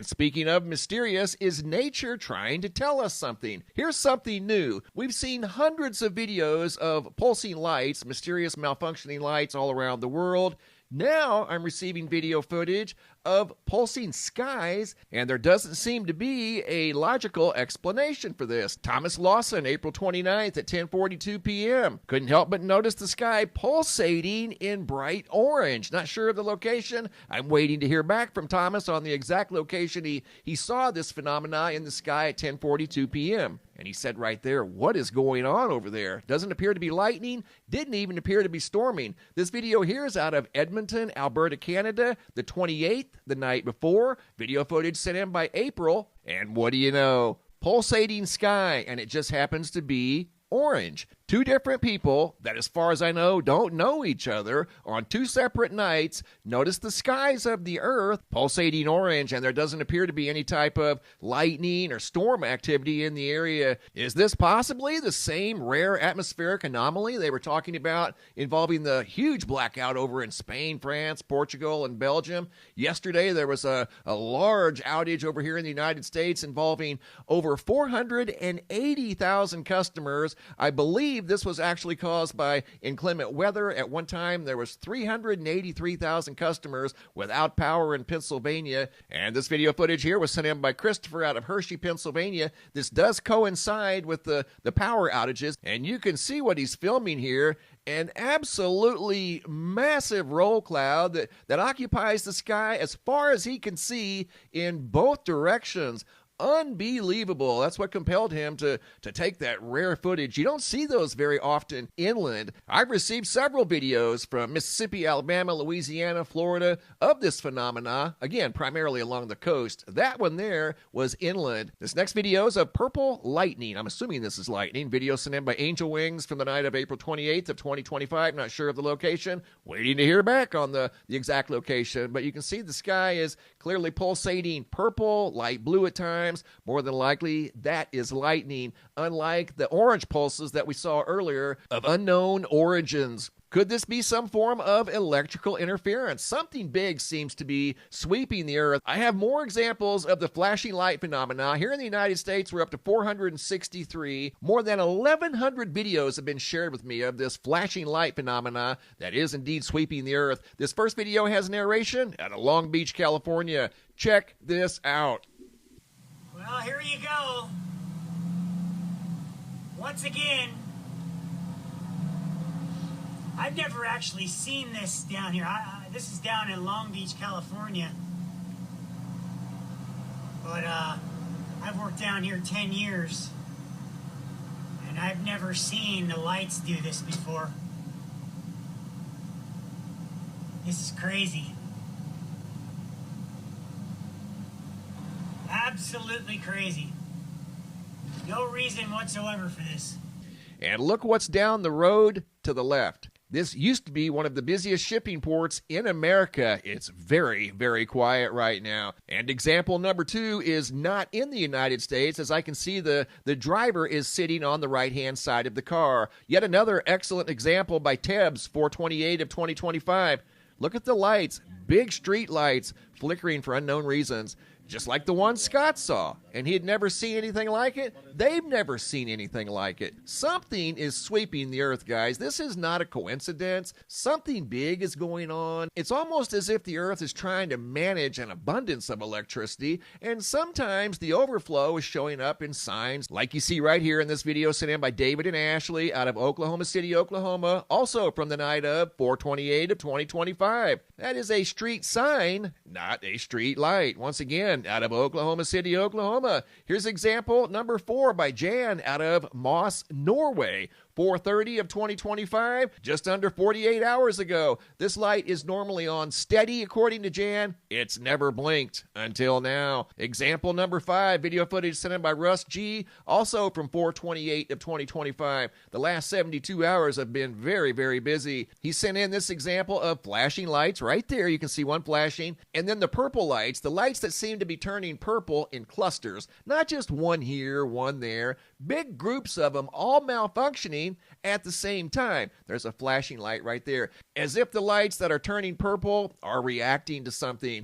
And speaking of mysterious, is nature trying to tell us something? Here's something new. We've seen hundreds of videos of pulsing lights, mysterious malfunctioning lights all around the world. Now I'm receiving video footage of pulsing skies, and there doesn't seem to be a logical explanation for this. Thomas Lawson, April 29th at 10:42 p.m. Couldn't help but notice the sky pulsating in bright orange. Not sure of the location. I'm waiting to hear back from Thomas on the exact location he saw this phenomena in the sky at 10:42 p.m. And he said right there, what is going on over there? Doesn't appear to be lightning, didn't even appear to be storming. This video here is out of Edmonton, Alberta, Canada, the 28th, the night before. Video footage sent in by April. And what do you know? Pulsating sky, and it just happens to be orange. Two different people that, as far as I know, don't know each other on two separate nights notice the skies of the earth pulsating orange, and there doesn't appear to be any type of lightning or storm activity in the area. Is this possibly the same rare atmospheric anomaly they were talking about involving the huge blackout over in Spain, France, Portugal, and Belgium? Yesterday, there was a large outage over here in the United States involving over 480,000 customers. I believe this was actually caused by inclement weather. At one time, there was 383,000 customers without power in Pennsylvania. And this video footage here was sent in by Christopher out of Hershey, Pennsylvania. This does coincide with the power outages. And you can see what he's filming here. An absolutely massive roll cloud that occupies the sky as far as he can see in both directions. Unbelievable. That's what compelled him to take that rare footage. You don't see those very often inland. I've received several videos from Mississippi, Alabama, Louisiana, Florida of this phenomena, again, primarily along the coast. That one there was inland. This next video is of purple lightning. I'm assuming this is lightning. Video sent in by Angel Wings from the night of April 28th of 2025. Not sure of the location. Waiting to hear back on the exact location. But you can see the sky is clearly pulsating purple, light blue at times. More than likely, that is lightning, unlike the orange pulses that we saw earlier of unknown origins. Could this be some form of electrical interference? Something big seems to be sweeping the earth. I have more examples of the flashing light phenomena. Here in the United States, we're up to 463. More than 1,100 videos have been shared with me of this flashing light phenomena that is indeed sweeping the earth. This first video has narration out of Long Beach, California. Check this out. Well, here you go. Once again, I've never actually seen this down here. This is down in Long Beach, California. But I've worked down here 10 years. And I've never seen the lights do this before. This is crazy. Absolutely crazy. No reason whatsoever for this. And look what's down the road to the left. This used to be one of the busiest shipping ports in America. It's very, very quiet right now. And example number 2 is not in the United States. As I can see, the driver is sitting on the right-hand side of the car. Yet another excellent example by Tebs, 4/28 of 2025. Look at the lights, big street lights, flickering for unknown reasons. Just like the one Scott saw, and he had never seen anything like it. They've never seen anything like it. Something is sweeping the earth, guys. This is not a coincidence. Something big is going on. It's almost as if the earth is trying to manage an abundance of electricity, and sometimes the overflow is showing up in signs like you see right here in this video sent in by David and Ashley out of Oklahoma City, Oklahoma, also from the night of 4/28 of 2025. That is a street sign, not a street light. Once again, out of Oklahoma City, Oklahoma. Here's example number 4 by Jan out of Moss, Norway. 4:30 of 2025, just under 48 hours ago. This light is normally on steady, according to Jan. It's never blinked until now. Example number 5, video footage sent in by Russ G, also from 4/28 of 2025. The last 72 hours have been very, very busy. He sent in this example of flashing lights right there. You can see one flashing. And then the purple lights, the lights that seem to be turning purple in clusters. Not just one here, one there. Big groups of them all malfunctioning at the same time. There's a flashing light right there, as if the lights that are turning purple are reacting to something.